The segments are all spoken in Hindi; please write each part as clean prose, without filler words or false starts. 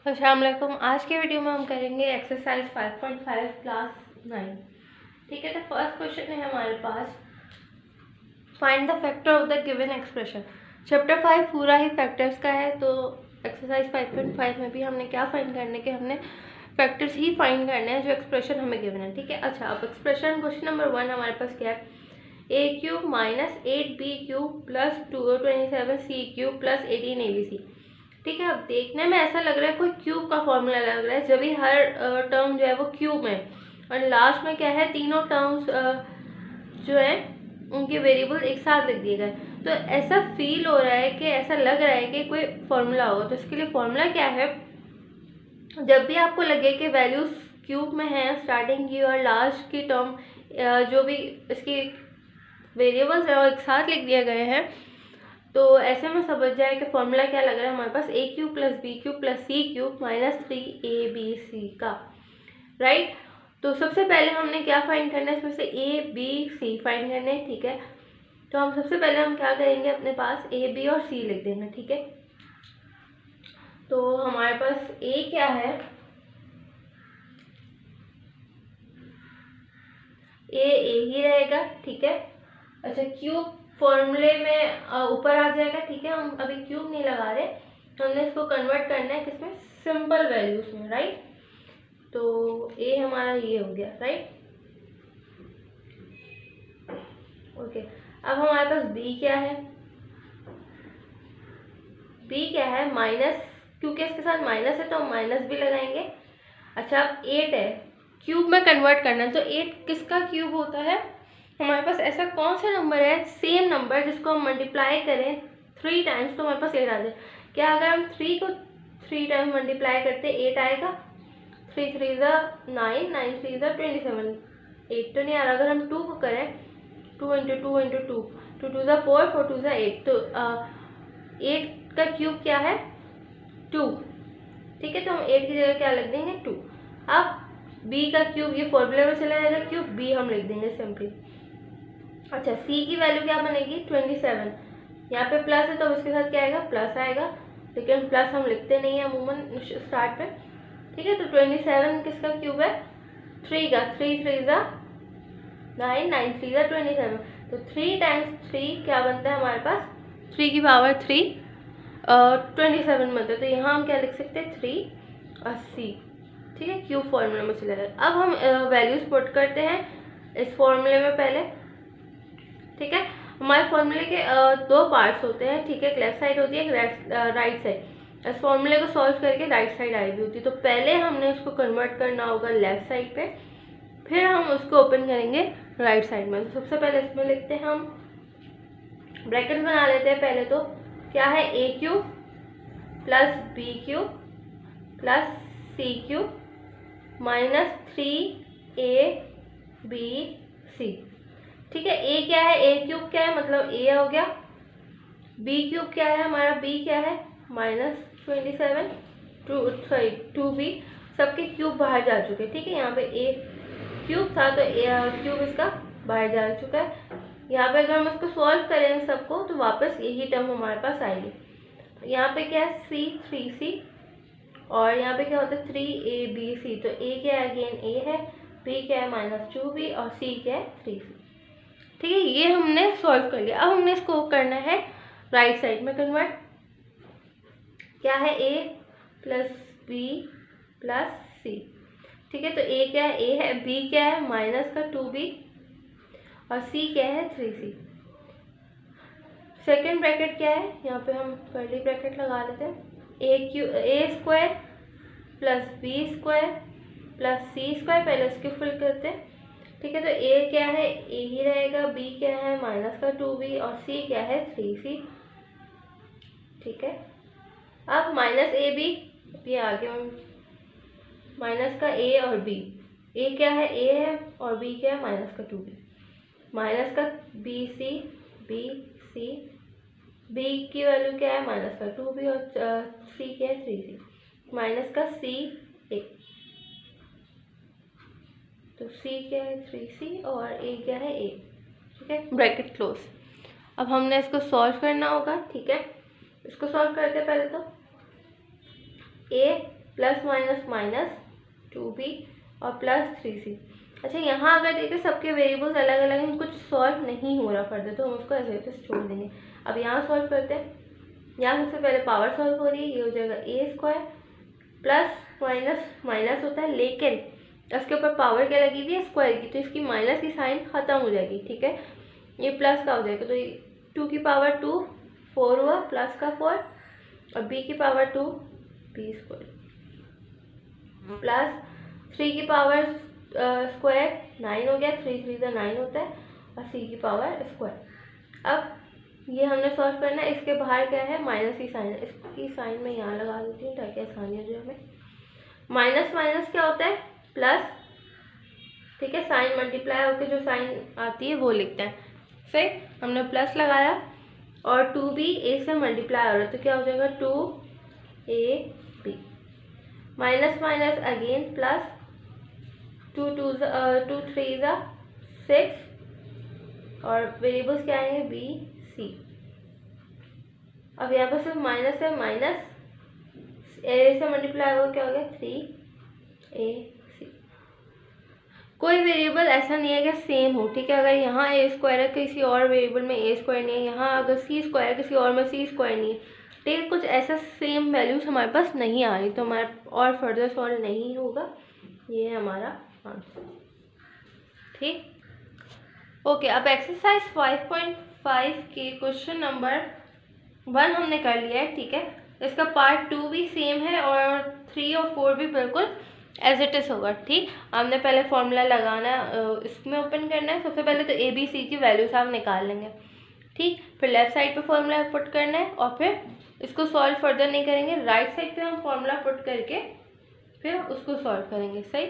अस्सलाम वालेकुम। आज के वीडियो में हम करेंगे एक्सरसाइज 5.5 क्लास 9। ठीक है, तो फर्स्ट क्वेश्चन है हमारे पास, find the factor of the given expression. Chapter 5 पूरा ही फैक्टर्स का है, तो एक्सरसाइज 5.5 में भी हमने क्या फाइंड करने के, हमने फैक्टर्स ही फाइंड करने हैं जो एक्सप्रेशन हमें गिवन है। ठीक है, अच्छा, अब एक्सप्रेशन क्वेश्चन नंबर 1 हमारे पास क्या है, a³ minus 8b³ plus 227c³ plus 18abc। ठीक है, अब देखने में ऐसा लग रहा है कोई क्यूब का फॉर्मूला लग रहा है, जब भी हर टर्म जो है वो क्यूब है और लास्ट में क्या है, तीनों टर्म्स जो है उनके वेरिएबल एक साथ लिख दिए गए। तो ऐसा फील हो रहा है कि ऐसा लग रहा है कि कोई फॉर्मूला होगा। तो इसके लिए फॉर्मूला क्या है, जब भी आपको लगे कि वैल्यूज क्यूब में है, स्टार्टिंग की और लास्ट की टर्म जो भी इसकी वेरिएबल्स है वो एक साथ लिख दिए गए हैं, तो ऐसे में समझ जाए कि फॉर्मूला क्या लग रहा है हमारे पास, a³ plus b³ plus c³ minus 3abc का। राइट, तो सबसे पहले हमने क्या फाइंड करना है, इसमें से a b c फाइंड करने हैं। ठीक है, तो हम सबसे पहले हम क्या करेंगे, अपने पास a b और c लिख देंगे। ठीक है, तो हमारे पास a क्या है, a ही रहेगा। ठीक है, अच्छा, क्यूब फॉर्मूले में ऊपर आ जाएगा। ठीक है, हम अभी क्यूब नहीं लगा रहे, हमने इसको कन्वर्ट करना है किसमें, सिंपल वैल्यूज में। राइट, तो ए हमारा ये हो गया। राइट, ओके, अब हमारे पास बी क्या है, बी क्या है माइनस, क्योंकि इसके साथ माइनस है तो हम माइनस भी लगाएंगे। अच्छा, अब 8 है, क्यूब में कन्वर्ट करना है, तो 8 किसका क्यूब होता है, हमारे पास ऐसा कौन सा नंबर है, सेम नंबर जिसको हम मल्टीप्लाई करें 3 टाइम्स तो हमारे पास 8 आ जाए। क्या अगर हम 3 को 3 टाइम्स मल्टीप्लाई करते 8 आएगा, 3 3 9, 9 3 27, 8 तो नहीं आ रहा। अगर हम 2 को करें, 2 इंटू 2 इंटू 2, 2 2 4, 4 2 8, तो 8 का क्यूब क्या है, 2। ठीक है, तो हम 8 की जगह क्या लिख देंगे, 2। अब b का क्यूब, ये फॉर्मूले में चला जाएगा क्यूब, b हम लिख देंगे सिंपली। अच्छा, c की वैल्यू क्या बनेगी, 27। यहाँ पे प्लस है तो इसके साथ क्या आएगा, प्लस आएगा, लेकिन प्लस हम लिखते नहीं है अमूमन स्टार्ट में। ठीक है, तो 27 किसका क्यूब है, 3 का, 3 3 9, 9 3 27, तो 3 टाइम्स 3 क्या बनता है हमारे पास, 3 की पावर 3 27 बनता है। तो यहाँ हम क्या लिख सकते हैं, 3 और c। ठीक है, क्यूब फॉर्मूले में चले गए। अब हम वैल्यूज पुट करते हैं इस फॉर्मूले में पहले। ठीक है, हमारे फॉर्मूले के दो पार्ट्स होते हैं। ठीक है, एक लेफ्ट साइड होती है, एक राइट साइड। इस फॉर्मूले को सॉल्व करके राइट साइड आई भी होती है, तो पहले हमने उसको कन्वर्ट करना होगा लेफ्ट साइड पे, फिर हम उसको ओपन करेंगे राइट साइड में। तो सबसे पहले इसमें लिखते हैं, हम ब्रैकेट बना लेते हैं पहले। तो क्या है, a³ plus b³ plus c³ minus 3abc। ठीक है, a क्या है, a³ क्या है, मतलब a हो गया। b³ क्या है हमारा, b क्या है माइनस 27, 2b, सबके क्यूब बाहर जा चुके हैं। ठीक है, यहाँ पे a³ था तो क्यूब इसका बाहर जा चुका है। यहाँ पे अगर हम इसको सॉल्व करेंगे सबको, तो वापस यही टर्म हमारे पास आएगी। यहाँ पे क्या है, c 3c, और यहाँ पे क्या होता है, 3abc। तो a क्या है, अगेन a है, b क्या है माइनस 2b, और c क्या है 3c। ठीक है, ये हमने सॉल्व कर लिया। अब हमने इसको करना है राइट साइड में कन्वर्ट। क्या है, a plus b plus c। ठीक है, तो a क्या है, a है, b क्या है माइनस का 2b, और c क्या है 3c। सेकेंड ब्रैकेट क्या है, यहाँ पे हम कर्ली ब्रैकेट लगा लेते हैं, a² plus b² plus c², पहले इसके फुल करते हैं। ठीक है, तो a क्या है, a ही रहेगा, b क्या है माइनस का 2b, और c क्या है 3c। ठीक है, अब माइनस ab, ये आगे माइनस का a और b, a क्या है, a है, और b क्या है माइनस का 2b, माइनस का bc, bc, b की वैल्यू क्या है माइनस का 2b, और c क्या है 3c, माइनस का c a, तो c क्या है 3c, और a क्या है a। ठीक है, ब्रैकेट क्लोज। अब हमने इसको सॉल्व करना होगा। ठीक है, इसको सॉल्व करते पहले तो a plus minus minus 2b और प्लस 3c। अच्छा, यहाँ अगर देखें सबके वेरिएबल्स अलग अलग हैं, कुछ सॉल्व नहीं हो रहा फर्दर, तो हम उसको ऐसे छोड़ देंगे। अब यहाँ सॉल्व करते हैं। यहाँ सबसे पहले पावर सॉल्व हो रही है, ये हो जाएगा ए स्क्वायर, प्लस माइनस माइनस होता है, लेकिन इसके ऊपर पावर क्या लगी हुई है, स्क्वायर की, तो इसकी माइनस की साइन खत्म हो जाएगी। ठीक है, ये प्लस का हो जाएगा, तो ये 2 की पावर 2 4 हुआ, प्लस का 4, और b की पावर 2 b स्क्वायर, प्लस 3 की पावर स्क्वायर 9 हो गया, 3 3 का 9 होता है, और c की पावर स्क्वायर। अब ये हमने सॉल्व करना है, इसके बाहर क्या है, माइनस की साइन है, इसकी साइन मैं यहाँ लगा देती हूँ ताकि आसानी हो जाए हमें। माइनस माइनस क्या होता है, प्लस। ठीक है, साइन मल्टीप्लाई होकर जो साइन आती है वो लिखते हैं। सही, हमने प्लस लगाया, और 2b a से मल्टीप्लाई हो रहा है, तो क्या हो जाएगा 2ab, minus minus again plus, 2 2 3 6, और वेरिएबल्स क्या आएंगे b c। अब यहाँ पर सिर्फ माइनस है, माइनस a से मल्टीप्लाई होगा, क्या हो गया 3ac। कोई वेरिएबल ऐसा नहीं है कि सेम हो। ठीक है, अगर यहाँ ए स्क्वायर है किसी और वेरिएबल में ए स्क्वायर नहीं है, यहाँ अगर सी स्क्वायर है किसी और में सी स्क्वायर नहीं है, ठीक है, कुछ ऐसा सेम वैल्यूज हमारे पास नहीं आ रही, तो हमारा और फर्दर सॉल्व नहीं होगा। ये है हमारा आंसर। ठीक, ओके। अब एक्सरसाइज 5.5 के क्वेश्चन नंबर 1 हमने कर लिया है। ठीक है, इसका पार्ट 2 भी सेम है और 3 और 4 भी बिल्कुल एज इट इज़ होगा। ठीक, हमने पहले फॉर्मूला लगाना है, इसमें ओपन करना है। सबसे पहले तो ए बी सी की वैल्यूज आप निकाल लेंगे। ठीक, फिर लेफ्ट साइड पे फॉर्मूला पुट करना है, और फिर इसको सॉल्व फर्दर नहीं करेंगे, राइट साइड पे हम फॉर्मूला पुट करके फिर उसको सॉल्व करेंगे। सही,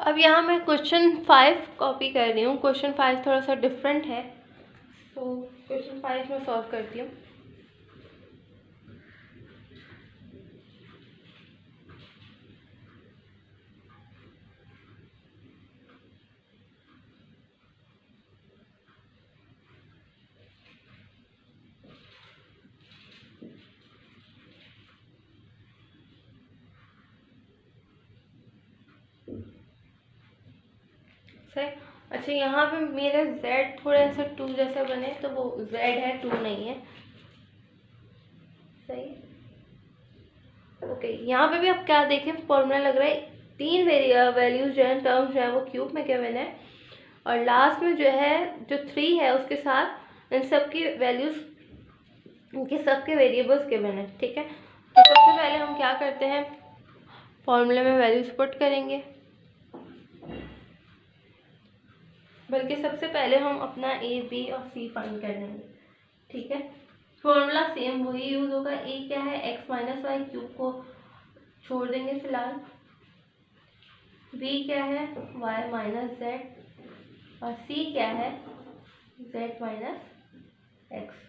अब यहाँ मैं क्वेश्चन 5 कॉपी कर रही हूँ। क्वेश्चन 5 थोड़ा सा डिफरेंट है, तो क्वेश्चन 5 में सॉल्व करती हूँ। सही, अच्छा, यहाँ पे मेरे z थोड़ा सा 2 जैसा बने, तो वो z है, 2 नहीं है। सही, ओके। यहाँ पे भी अब क्या देखें, फॉर्मूला लग रहा है, 3 वैल्यूज जो है, टर्म्स जो है वो क्यूब में गिवन है, और लास्ट में जो है जो 3 है उसके साथ इन सब की वैल्यूज, इनके सबके वेरिएबल्स गिवन है। ठीक है, तो सबसे पहले हम क्या करते हैं, फॉर्मूले में वैल्यूज पुट करेंगे, बल्कि सबसे पहले हम अपना ए बी और सी फाइंड कर लेंगे। ठीक है, फॉर्मूला सेम वही यूज होगा। ए क्या है, एक्स माइनस वाई, क्यूब को छोड़ देंगे फिलहाल। बी क्या है, वाई माइनस जेड, और सी क्या है, जेड माइनस एक्स।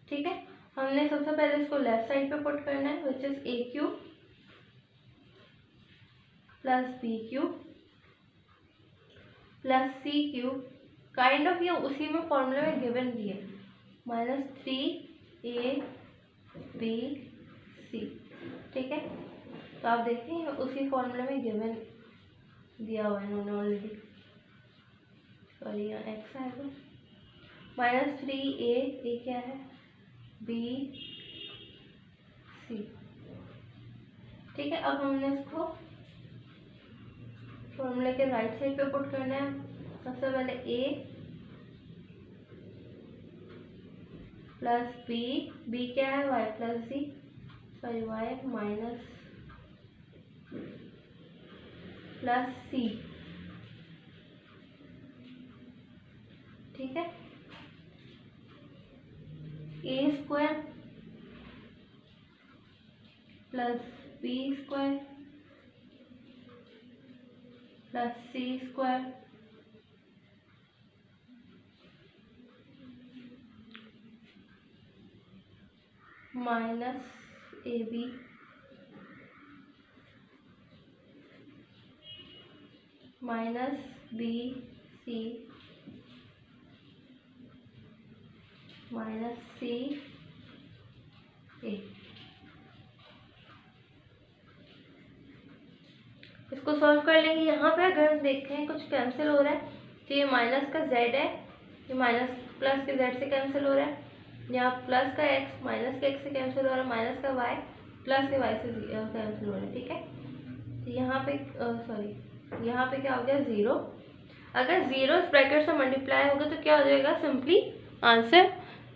ठीक है, हमने सबसे पहले इसको लेफ्ट साइड पे पुट करना है, which is a cube plus b cube plus c cube, kind of ये उसी में फॉर्मूले में गिवन भी है, माइनस 3a b c। ठीक है, तो आप देखिए उसी फॉर्मूले में गिवन दिया हुआ है इन्होंने ऑलरेडी। सॉरी, यहाँ एक्स आएगा, माइनस 3a क्या है, b c। ठीक है, अब हमने इसको फॉर्मूले के राइट साइड पे पुट करना है। सबसे पहले a प्लस b क्या है, y plus z, sorry y minus plus c। ठीक है, a square plus b square plus c square minus ab minus bc minus c ए। इसको सॉल्व कर लेंगे। यहाँ पे अगर देखते हैं कुछ कैंसिल हो रहा है तो ये माइनस का z है, ये माइनस प्लस के z से कैंसिल हो रहा है, यहाँ प्लस का x माइनस के x से कैंसिल हो रहा है, माइनस का y प्लस के y से कैंसिल हो रहा है। ठीक है, तो यहाँ पे सॉरी यहाँ पे क्या हो गया 0। अगर 0 इस ब्रैकेट से मल्टीप्लाई होगा तो क्या हो जाएगा, simply answer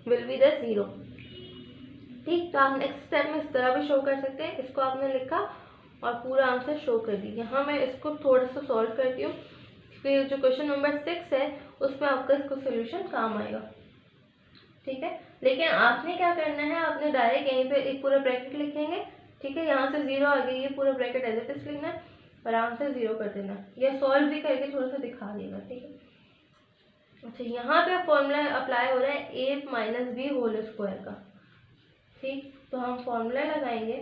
will be the 0। ठीक, तो आप नेक्स्ट स्टेप में इस तरह भी शो कर सकते हैं। इसको आपने लिखा और पूरा आंसर शो कर दी। यहाँ मैं इसको थोड़ा सा सॉल्व करती हूँ, फिर जो क्वेश्चन नंबर 6 है उसमें आपका इसको सोल्यूशन काम आएगा। ठीक है, लेकिन आपने क्या करना है, आपने डायरेक्ट यहीं पे एक पूरा ब्रैकेट लिखेंगे। ठीक है, यहाँ से 0 आ गई, ये पूरा ब्रैकेट एज इट इज लिखना है, आराम से 0 कर देना, या सॉल्व भी करके थोड़ा सा दिखा देगा। ठीक है, अच्छा यहाँ पे फॉर्मूला अप्लाई हो रहा है a minus B whole square का। ठीक, तो हम फॉर्मूला लगाएंगे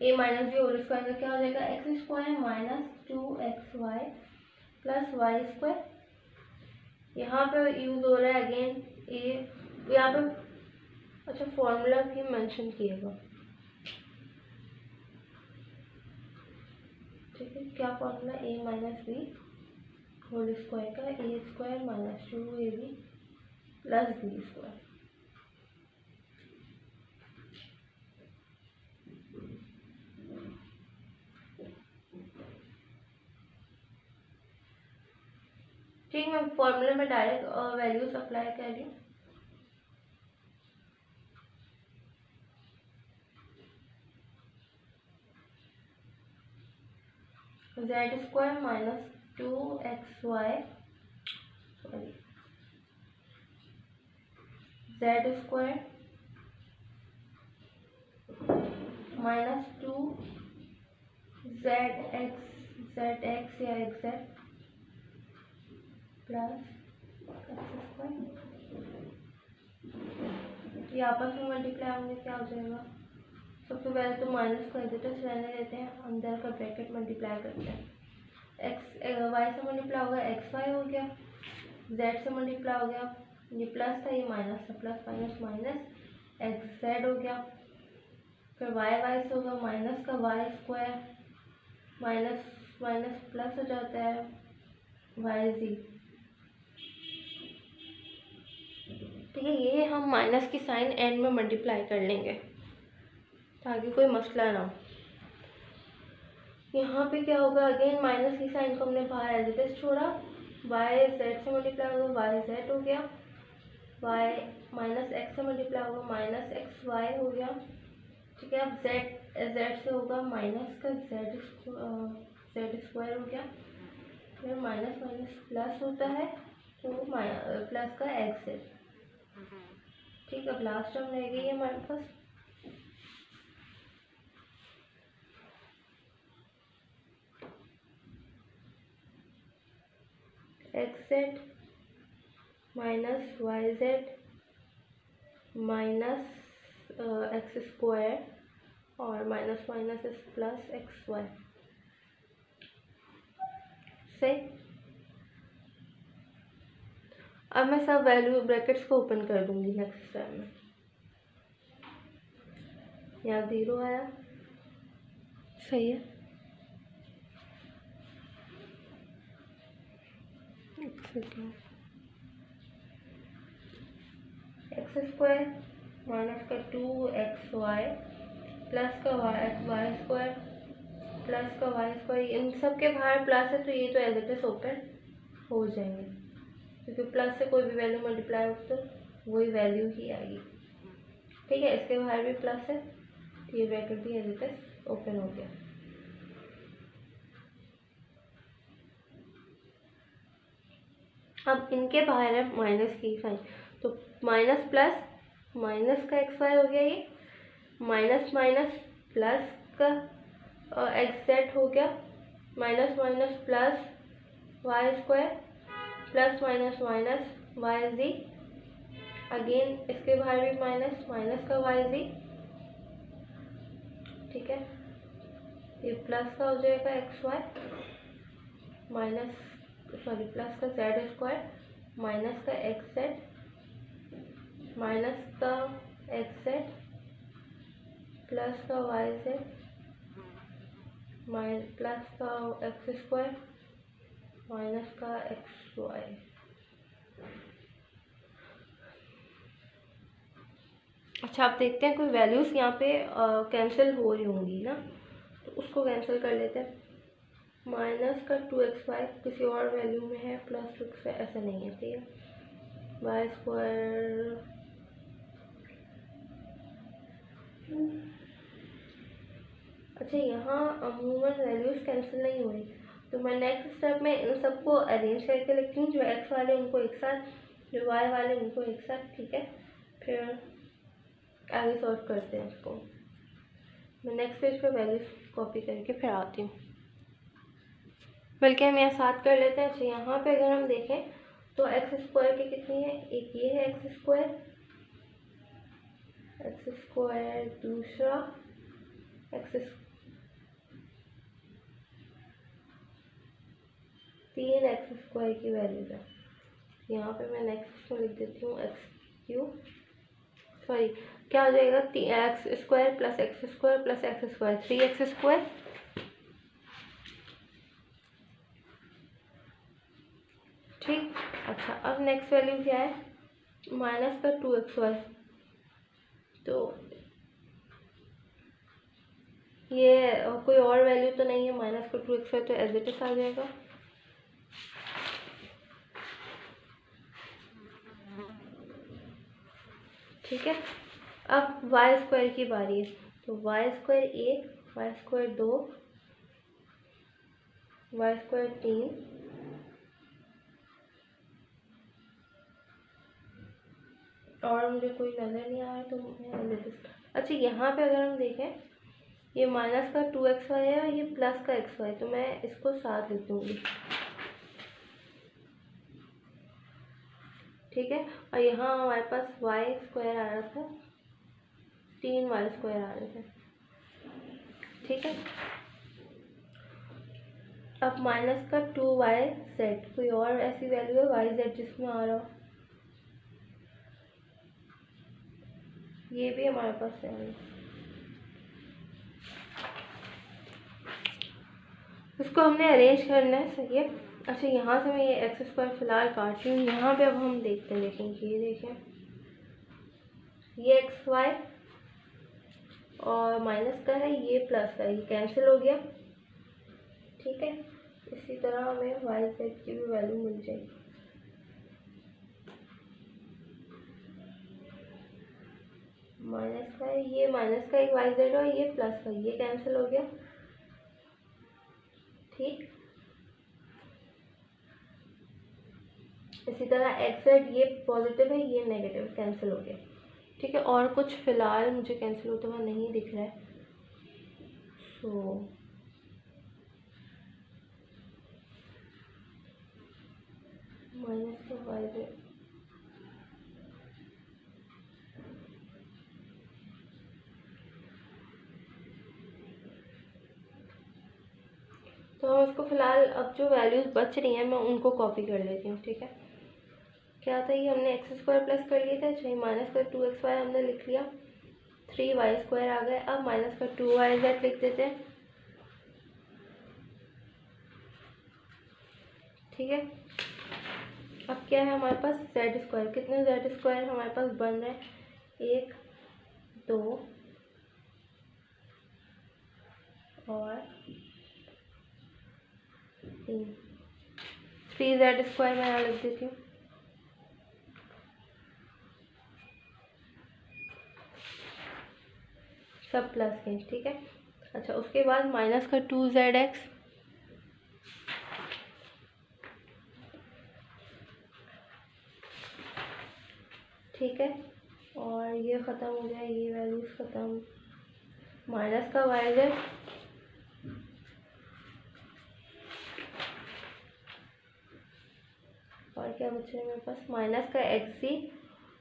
a minus B whole square का, क्या हो जाएगा x square minus 2xy plus Y square. यहाँ पे यूज हो रहा है अगेन a, यहाँ पे अच्छा फॉर्मूला भी मेंशन किएगा। ठीक है, क्या formula, a minus B whole square का, A square minus 2ab plus B square. ठीक, मैं फॉर्मूले में डायरेक्ट वैल्यूज अप्लाई कर रही हूँ। Z square minus 2xy sorry Z square minus 2 Z X या X Z plus X square, ये आपस में मल्टीप्लाई होंगे, क्या हो जाएगा, सबसे पहले तो माइनस को एडिटर्स रहने देते हैं, अंदर का ब्रैकेट मल्टीप्लाई करते हैं। एक्स वाई से मल्टीप्लाई होगा एक्स वाई हो गया, जेड से मल्टीप्लाई हो गया, ये प्लस था ये माइनस था, plus minus minus x Z हो गया। फिर वाई वाई से होगा माइनस का y square, minus minus plus हो जाता है वाई जी। ठीक है, ये हम माइनस की साइन एंड में मल्टीप्लाई कर लेंगे ताकि कोई मसला ना हो। यहाँ पे क्या होगा, अगेन माइनस की साइन को हमने बाहर एज इट इज छोड़ा, वाई जेड से मल्टीप्लाई होगा वाई जेड हो गया, वाई माइनस एक्स से मल्टीप्लाई होगा माइनस एक्स वाई हो गया। ठीक है, अब जेड जेड से होगा माइनस का जेड स्क्वायर हो गया, फिर माइनस माइनस प्लस होता है तो प्लस का एक्स जेड। ठीक, अब लास्ट टर्म रह गई है हमारे पास X Z minus Y Z minus X square और माइनस माइनस इस प्लस एक्स वाई। सही, अब मैं सब वैल्यू ब्रैकेट्स को ओपन कर दूंगी नेक्स्ट टाइम में। यहाँ 0 आया, सही है, एक्स स्क्वायर माइनस का 2xy प्लस का वाई स्क्वायर प्लस का वाई स्क्वायर, इन सब के बाहर प्लस है तो ये तो एज इट इज ओपन हो जाएंगे, क्योंकि प्लस से कोई भी वैल्यू मल्टीप्लाई हो तो वही वैल्यू ही आएगी। ठीक है, इसके बाहर भी प्लस है तो ये ब्रैकेट भी एज इट इज ओपन हो गया। अब इनके बाहर है माइनस की साइन, तो माइनस प्लस माइनस का एक्स वाई हो गया, ये माइनस माइनस प्लस का एक्स जेड हो गया, minus minus plus Y square plus minus minus Y Z, again इसके बाहर भी माइनस माइनस का वाई जी। ठीक है, ये प्लस का हो जाएगा X Y minus sorry plus का जेड स्क्वायर माइनस का एक्स जेड माइनस का एक्स प्लस का वाई जेड प्लस का एक्स स्क्वायर माइनस का एक्स वाई। अच्छा, आप देखते हैं कोई वैल्यूज़ यहाँ पे कैंसिल हो रही होंगी ना, तो उसको कैंसिल कर लेते हैं। माइनस का 2xy किसी और वैल्यू में है, प्लस 2xy ऐसा नहीं है, ठीक है। वाई स्क्वायर अच्छा, यहाँ अमूमन वैल्यूज़ कैंसिल नहीं हुई, तो मैं नेक्स्ट स्टेप में इन सबको अरेंज करके लिखती हूँ। जो एक्स वाले उनको एक साथ, जो वाई वाले उनको एक साथ, ठीक है। फिर आगे सॉल्व करते हैं इसको। मैं नेक्स्ट पेज पे वैल्यूज कॉपी करके फिर आती हूँ, बल्कि हम यहाँ साथ कर लेते हैं। अच्छा, यहाँ पे अगर हम देखें तो एक्स स्क्वायर की कितनी है, एक ये है एक्स स्क्वायर, दूसरा तीन एक्स स्क्वायर की वैल्यूज है। यहाँ पे मैं नेक्स्ट में लिख देती हूँ एक्स क्यूब, सॉरी क्या हो जाएगा, x square plus X square plus X square, 3x square. ठीक। अच्छा, अब नेक्स्ट वैल्यू क्या है, माइनस का 2xy, तो ये कोई और वैल्यू तो नहीं है, माइनस का 2xy तो एज इट इज आ जाएगा। ठीक है। अब वाई स्क्वायर की बारी है, तो y square 1, y square 2, y square 3, और मुझे कोई नज़र नहीं आ रहा तो मैं अच्छा, यहाँ पे अगर हम देखें ये माइनस का 2xy है और ये प्लस का xy, तो मैं इसको साथ लिख दूँगी, ठीक है। और यहाँ हमारे पास वाई स्क्वायर आ रहा था, 3 वाई स्क्वायर आ रहे थे, ठीक है। अब माइनस का 2yz, कोई और ऐसी वैल्यू है yz जिसमें आ रहा हो, ये भी हमारे पास है, इसको हमने अरेंज करना है, सही है। अच्छा, यहाँ से मैं ये एक्स स्क्वायर फिलहाल काट रही हूँ। यहाँ पे अब हम देखते हैं, देखेंगे ये देखें, ये एक्स वाई और माइनस का है, ये प्लस का, ये कैंसिल हो गया, ठीक है। इसी तरह हमें वाई जेड की भी वैल्यू मिल जाएगी। माइनस का है, ये माइनस का एक वाई जेड और ये प्लस का, ये कैंसिल हो गया, ठीक। इसी तरह एक्स जेड, ये पॉजिटिव है ये नेगेटिव, कैंसिल हो गया, ठीक है। और कुछ फिलहाल मुझे कैंसिल होता हुआ नहीं दिख रहा है, सो माइनस का वाई जेड, तो हम इसको फिलहाल अब जो वैल्यूज बच रही हैं मैं उनको कॉपी कर लेती हूँ, ठीक है। क्या था, ये हमने एक्स स्क्वायर प्लस कर लिया था, चाहिए माइनस का 2xy हमने लिख लिया, 3y स्क्वायर आ गए। अब माइनस का 2yz लिख देते हैं, ठीक है। अब क्या है हमारे पास, जेड स्क्वायर, कितने जेड स्क्वायर हमारे पास बन रहे हैं, 1 2 और 3, 3z स्क्वायर मैं यहाँ लिख देती हूँ, सब प्लस के, ठीक है। अच्छा, उसके बाद माइनस का 2zx, ठीक है। और ये ख़त्म हो गया, ये वैल्यूज ख़त्म, माइनस का वाई जेड, और क्या बच रहा है मेरे पास, माइनस का एक्स सी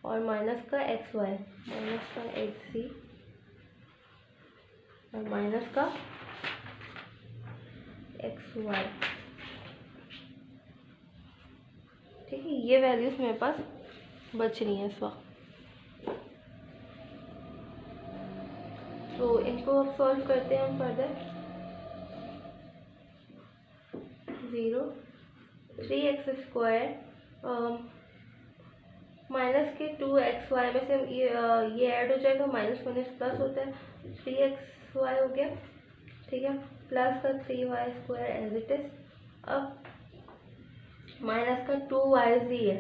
और माइनस का एक्स वाई, माइनस का एक्स सी और माइनस का एक्स वाई, ठीक है। ये वैल्यूज मेरे पास बच रही हैं इस वक्त। तो इनको अब सॉल्व करते हैं हम फर्दर। 0 3x² माइनस के 2xy में से ये ऐड हो जाएगा, -1 प्लस होता है, 3xy हो गया, ठीक है, प्लस का 3y² एज इट इज। अब माइनस का 2yz है,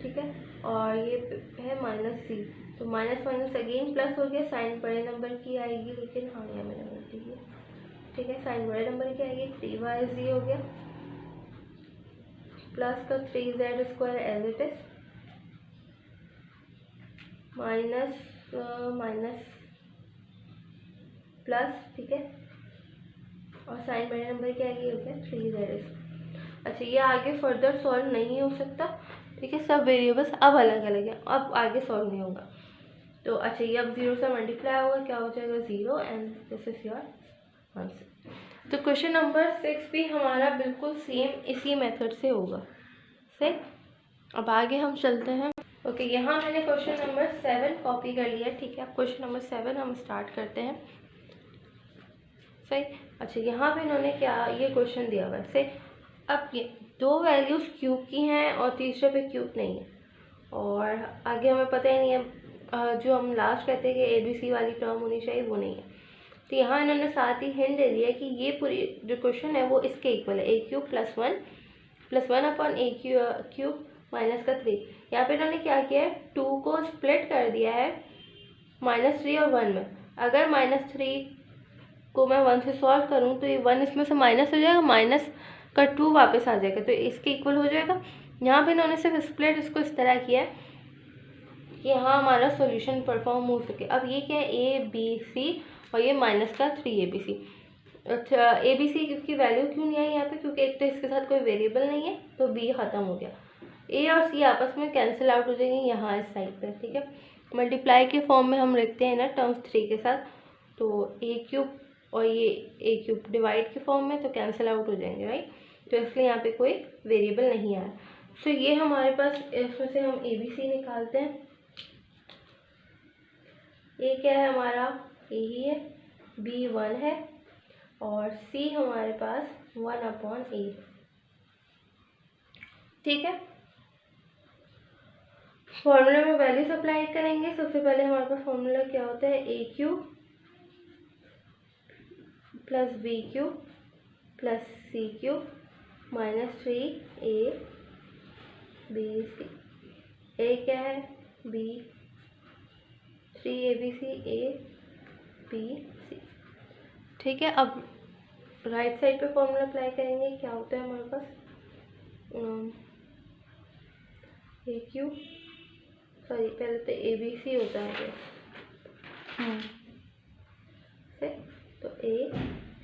ठीक है, और ये है -c, तो माइनस माइनस अगेन प्लस हो गया, साइन बड़े नंबर की आएगी, लेकिन हाँ यहाँ मैंने गलती की, ठीक है, साइन बड़े नंबर की आएगी, 3yz हो गया, प्लस का 3z² as it is, minus minus plus, ठीक है, और साइन बड़े नंबर की आएगी, हो गया 3z। अच्छा, ये आगे फर्दर सॉल्व नहीं हो सकता, ठीक है, सब वेरिएबल्स अब अलग अलग है, अब आगे सॉल्व नहीं होगा। तो अच्छा, ये अब 0 से मल्टीप्लाई होगा, क्या हो जाएगा 0, and this is your answer. तो क्वेश्चन नंबर 6 भी हमारा बिल्कुल सेम इसी मेथड से होगा, सही। अब आगे हम चलते हैं। ओके, यहाँ मैंने क्वेश्चन नंबर 7 कॉपी कर लिया, ठीक है। अब क्वेश्चन नंबर 7 हम स्टार्ट करते हैं, सही। अच्छा, यहाँ पे इन्होंने क्या ये क्वेश्चन दिया हुआ है, सही। अब ये दो वैल्यूज़ क्यूब की हैं और तीसरे पे क्यूब नहीं है, और आगे हमें पता ही नहीं है, जो हम लास्ट कहते हैं कि ABC वाली टर्म होनी चाहिए, वो नहीं है। तो यहाँ इन्होंने साथ ही हिंट दे दिया कि ये पूरी जो क्वेश्चन है वो इसके इक्वल है, a³ + 1 अपॉन a³ माइनस का 3। यहाँ पे इन्होंने क्या किया है, 2 को स्प्लिट कर दिया है -3 और 1 में। अगर -3 को मैं 1 से सॉल्व करूँ तो ये 1 इसमें से माइनस हो जाएगा, माइनस का 2 वापस आ जाएगा, तो इसके इक्वल हो जाएगा। यहाँ पे इन्होंने सिर्फ स्प्लिट इसको इस तरह किया है कि यहाँ हमारा सॉल्यूशन परफॉर्म हो सके। अब ये क्या है, ABC और ये माइनस का 3ABC। अच्छा, ABC की वैल्यू क्यों नहीं आई यहाँ पे, क्योंकि एक तो इसके साथ कोई वेरिएबल नहीं है, तो B ख़त्म हो गया। A और C आपस में कैंसिल आउट हो जाएंगे यहाँ इस साइड पे, ठीक है। मल्टीप्लाई के फॉर्म में हम लिखते हैं ना टर्म्स 3 के साथ, तो a³ और ये a³ डिवाइड के फॉर्म में, तो कैंसिल आउट हो जाएंगे, राइट। तो इसलिए यहाँ पे कोई वेरिएबल नहीं आया। सो ये हमारे पास, इसमें से हम ABC निकालते हैं। A क्या है हमारा, A ही है, B 1 है, और C हमारे पास 1/a, ठीक है। फॉर्मूला में वैल्यूज अप्लाई करेंगे। सबसे पहले हमारे पास फॉर्मूला क्या होता है, a³ + b³ + c³ - 3abc। a क्या है, b, 3abc, a b c, ठीक है। अब राइट साइड पे फॉर्मूला अप्लाई करेंगे, क्या होता है हमारे पास, a³ सॉरी पहले तो ABC होता है, तो A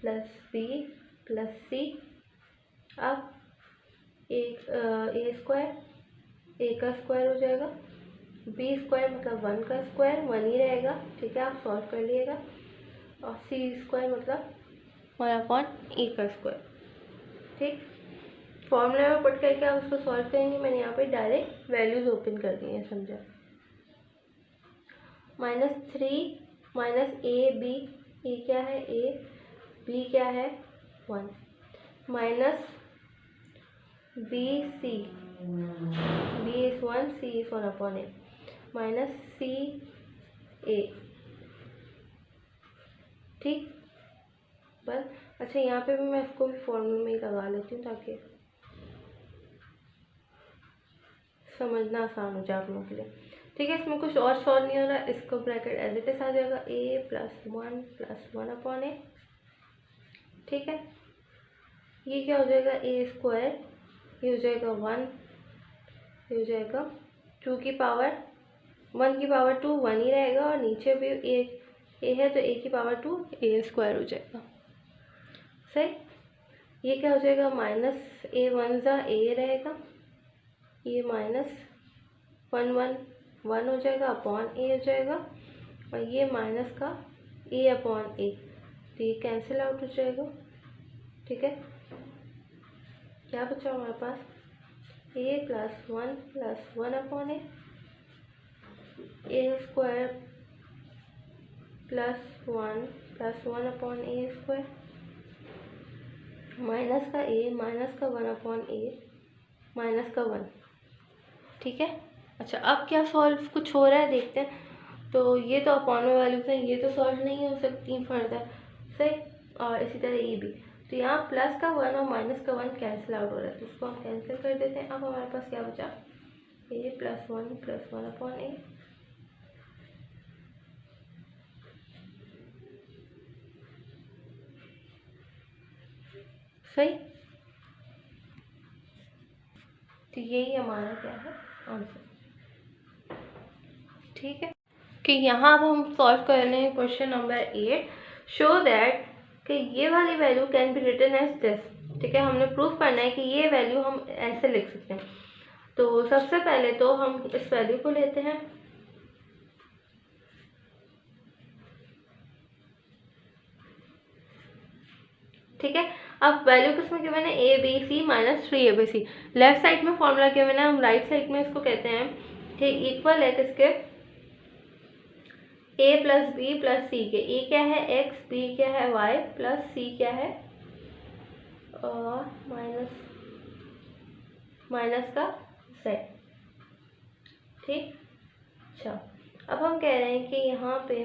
+ B + C। अब A का स्क्वायर हो जाएगा, B² मतलब 1 का स्क्वायर, 1 ही रहेगा, ठीक है, आप सॉल्व कर लिएगा, और C² मतलब 1/a का स्क्वायर, ठीक। फॉर्मूला में पुट करके आप उसको सॉल्व करेंगे। मैंने यहाँ पे डायरेक्ट वैल्यूज ओपन कर दी हैं, समझा। -3 -ab, ए क्या है, a, b क्या है 1, -bc, b is 1, c is 1/a, -ca, ठीक, बस। अच्छा, यहाँ पे भी मैं इसको भी फॉर्मूले में ही लगा लेती हूँ ताकि समझना आसान हो जाए आप लोगों के लिए, ठीक है। इसमें कुछ और सॉल्व नहीं हो रहा, इसको ब्रैकेट एज इट इज आ जाएगा, a + 1 + 1/a, ठीक है। ये क्या हो जाएगा, a², ये हो जाएगा 1, ये हो जाएगा 2 की पावर 1 की पावर 2, 1 ही रहेगा, और नीचे भी a है तो a की पावर 2, a² हो जाएगा, सही। ये क्या हो जाएगा, -a1 a रहेगा, ये -1 1 हो जाएगा, अपॉन a हो जाएगा, और ये माइनस का a/a, तो ये कैंसिल आउट हो जाएगा, ठीक है। क्या बचा हमारे पास, a + 1 + 1/a, a² plus one upon A square minus का वन अपॉन ए माइनस का वन। ठीक है। अच्छा, अब क्या सॉल्व कुछ हो रहा है देखते हैं। तो ये तो अपॉन में वैल्यूज हैं, ये तो सॉल्व नहीं हो सकती फर्दर, सही। और इसी तरह ये भी। तो यहाँ प्लस का वन और माइनस का वन कैंसिल आउट हो रहा है, तो उसको हम कैंसिल कर देते हैं। अब हमारे पास क्या बचा, ये प्लस वन अपॉन ए। सही। तो यही हमारा क्या है, आंसर। ठीक है कि यहाँ अब हम सॉल्व कर रहे हैं क्वेश्चन नंबर 8। शो दैट कि ये वाली value can be written as this. ठीक है, हमने प्रूफ करना है कि ये वैल्यू हम ऐसे लिख सकते हैं। तो सबसे पहले तो हम इस वैल्यू को लेते हैं, ठीक है। अब वैल्यू किसमें गिवन है, a b C minus 3abc। Left side में फॉर्मूला गिवन है, हम राइट साइड में इसको कहते हैं, ठीक, इक्वल है किसके, ए प्लस बी प्लस सी के। ए क्या है एक्स, बी क्या है वाई, प्लस सी क्या है माइनस का जेड। ठीक। अच्छा, अब हम कह रहे हैं कि यहाँ पे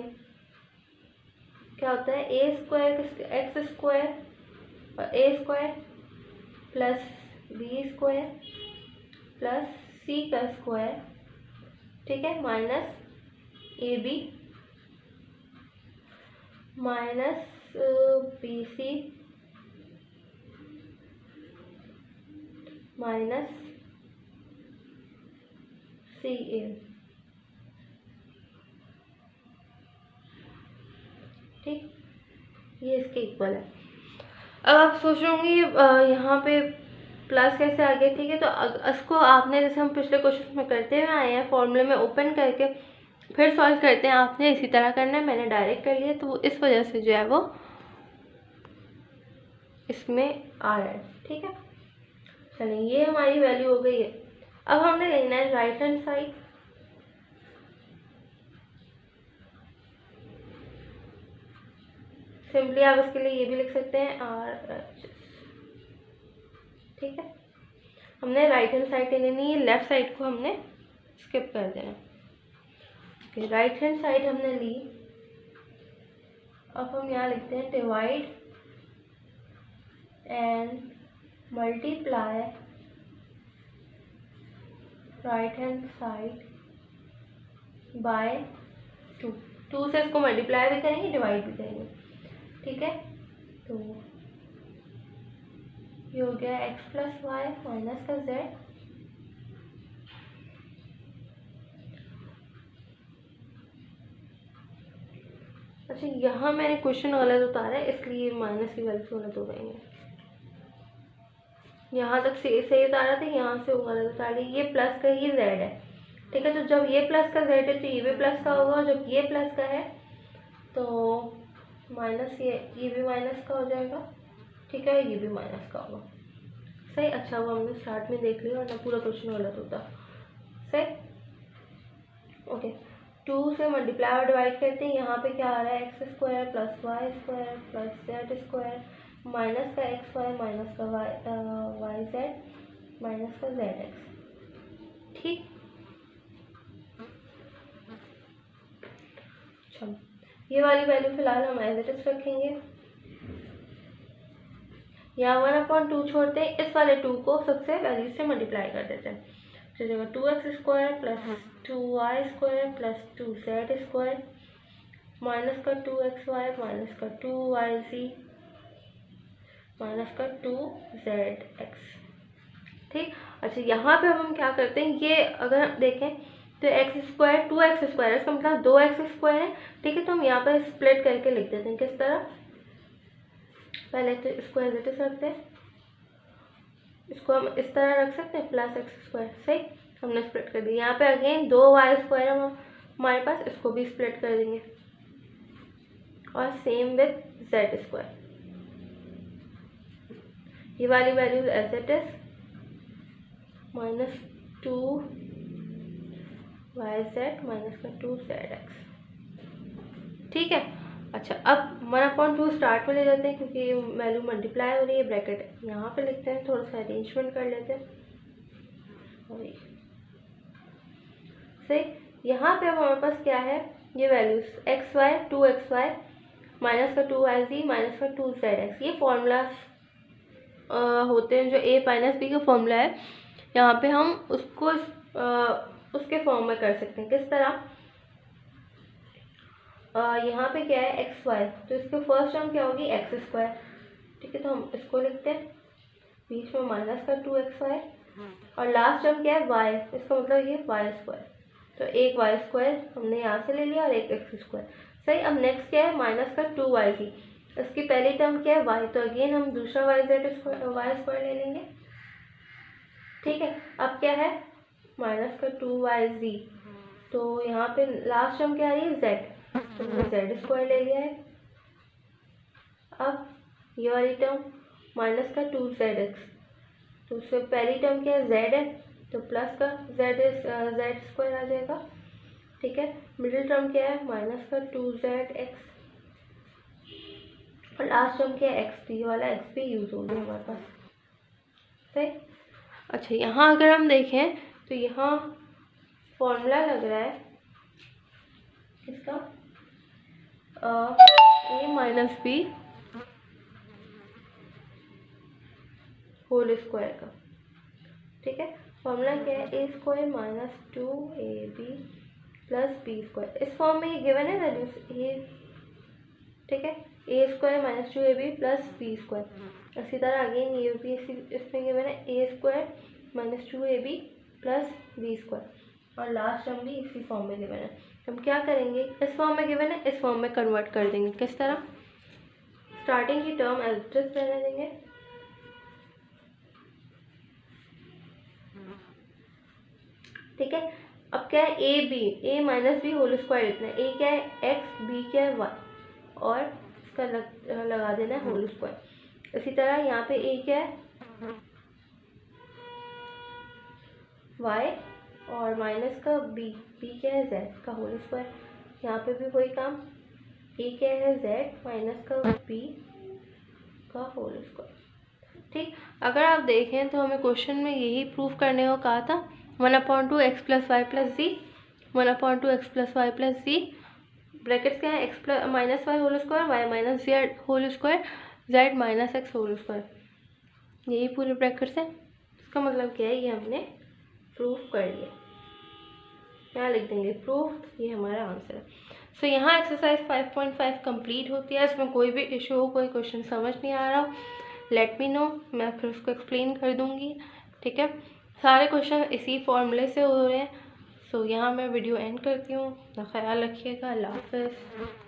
क्या होता है, ए स्क्वायर एक्स स्क्वायर और A square plus B square plus C का स्क्वायर, ठीक है, minus A B minus B C minus C A. ठीक, ये इसके इक्वल है। अब आप सोचोगे यहाँ पे प्लस कैसे आ गया। ठीक है, तो इसको आपने, जैसे हम पिछले क्वेश्चन में करते हुए आए हैं, फॉर्मूले में ओपन करके फिर सॉल्व करते हैं, आपने इसी तरह करना है। मैंने डायरेक्ट कर लिया, तो इस वजह से जो है वो इसमें आ रहा है। ठीक है, चलिए ये हमारी वैल्यू हो गई है। अब हमने लेना है राइट हैंड साइड। सिंपली आप इसके लिए ये भी लिख सकते हैं RHS। ठीक है, हमने राइट हैंड साइड लेनी है, लेफ्ट साइड को हमने स्किप कर देना। ओके, राइट हैंड साइड हमने ली। अब हम यहाँ लिखते हैं divide and multiply right hand side by 2। 2 से इसको मल्टीप्लाई भी करेंगे, डिवाइड भी करेंगे। ठीक है, तो ये हो गया x प्लस वाई माइनस का z। अच्छा, यहाँ मैंने क्वेश्चन गलत उतारा है, इसलिए माइनस की वैल्यू गलत हो गई है। यहाँ तक सही उतारा था, यहाँ से गलत उतार दी। ये प्लस का ही z है। ठीक है, तो जब ये प्लस का z है तो ये भी प्लस का होगा, और जब ये प्लस का है तो माइनस, ये भी माइनस का हो जाएगा। ठीक है, ये भी माइनस का होगा। सही। अच्छा, वो हमने स्टार्ट में देख लिया, वरना पूरा क्वेश्चन गलत होता। सही। ओके, 2 से मल्टीप्लाई और डिवाइड करते हैं। यहाँ पे क्या आ रहा है, x square plus Y square plus z square minus का एक्स वाई माइनस का वाई जेड माइनस का जेड एक्स। ठीक। अच्छा, ये वाली वैल्यू फिलहाल हम एज इट इज रखेंगे। यहाँ 1/2 छोड़ते हैं, इस वाले 2 को सबसे वैल्यू से मल्टीप्लाई कर देते हैं। तो जगह 2x square plus 2y square plus 2z square minus का 2xy माइनस का 2yz माइनस का 2zx। ठीक। अच्छा, यहाँ पे अब हम क्या करते हैं, ये अगर हम देखें तो x स्क्वायर 2x स्क्वायर, इसका मतलब 2x स्क्वायर है। ठीक है, तो हम यहाँ पर स्प्लिट करके लिख देते हैं। किस तरह, पहले तो इसको एज इट इज रखते हैं, इसको हम इस तरह रख सकते हैं प्लस एक्स स्क्वायर। सही, हमने स्प्लिट कर दिया। यहाँ पे अगेन 2y स्क्वायर हमारे पास, इसको भी स्प्लिट कर देंगे, और सेम विद z स्क्वायर। ये वाली value as it is minus 2yz minus का 2zx। ठीक है। अच्छा, अब 1/2 स्टार्ट में ले जाते हैं क्योंकि वैल्यू मल्टीप्लाई हो रही है, ब्रैकेट यहाँ पे लिखते हैं, थोड़ा सा अरेंजमेंट कर लेते हैं। और सही, यहाँ पे अब हमारे पास क्या है, ये वैल्यूज xy 2xy माइनस का 2yz माइनस का 2zx, ये फॉर्मूलाज होते हैं जो a माइनस बी का फॉर्मूला है। यहाँ पे हम उसको उसके फॉर्म में कर सकते हैं। किस तरह, यहाँ पे क्या है xy, तो इसके फर्स्ट टर्म क्या होगी x², ठीक है, तो हम इसको लिखते हैं, बीच में माइनस का 2xy और लास्ट टर्म क्या है y, इसका मतलब ये y², तो एक y² हमने यहाँ से ले लिया और एक x²। सही, अब नेक्स्ट क्या है माइनस का 2yz, इसकी पहली टर्म क्या है y, तो अगेन हम दूसरा y² ले लेंगे। ठीक है, अब क्या है माइनस का 2yz, तो यहाँ पे लास्ट टर्म क्या है z, तो हमने z² ले लिया है। अब ये वाली टर्म माइनस का 2zx, तो उससे पहली टर्म क्या है z है, तो प्लस का z² आ जाएगा। ठीक है, मिडिल टर्म क्या है माइनस का 2zx और लास्ट टर्म क्या है x, ये वाला x भी यूज हो गया हमारे पास। सही, अच्छा यहाँ अगर हम देखें तो यहाँ फॉर्मूला लग रहा है इसका a minus B whole square का। ठीक है, फॉर्मूला क्या है a² minus 2ab plus b², इस फॉर्म में ये गिवन है वैल्यूज ये। ठीक है, a² minus 2ab plus b², इसी तरह अगेन ये भी इसमें गिवन है a² minus 2ab plus b² और लास्ट टर्म भी इसी फॉर्म में गिवन है। हम क्या करेंगे, इस फॉर्म में गिवन है, इस फॉर्म में कन्वर्ट कर देंगे। किस तरह, स्टार्टिंग की टर्म एज इट इज रहने देंगे, ठीक है। अब क्या है a minus B whole square लिखना है, a क्या है x, b क्या है y और इसका लगा देना है होल स्क्वायर। इसी तरह यहाँ पे a क्या है y और माइनस का b क्या है z का होल स्क्वायर। यहाँ पे भी वही काम, a क्या है z माइनस का b का होल स्क्वायर। ठीक, अगर आप देखें तो हमें क्वेश्चन में यही प्रूफ करने को कहा था, 1/2x plus y plus z, 1/2x plus y plus z, brackets क्या है x minus y whole square, y minus z whole square, z minus x whole square, यही पूरे ब्रैकेट्स हैं। इसका मतलब क्या है, ये हमने प्रूफ कर लिया। यहाँ लिख देंगे प्रूफ, ये हमारा आंसर है। सो यहाँ एक्सरसाइज 5.5 कंप्लीट होती है। इसमें कोई भी इशू हो, कोई क्वेश्चन समझ नहीं आ रहा, लेट मी नो, मैं फिर उसको एक्सप्लेन कर दूँगी। ठीक है, सारे क्वेश्चन इसी फॉर्मूले से हो रहे हैं। सो यहाँ मैं वीडियो एंड करती हूँ, अपना ख्याल रखिएगा, अल्लाह हाफ़िज़।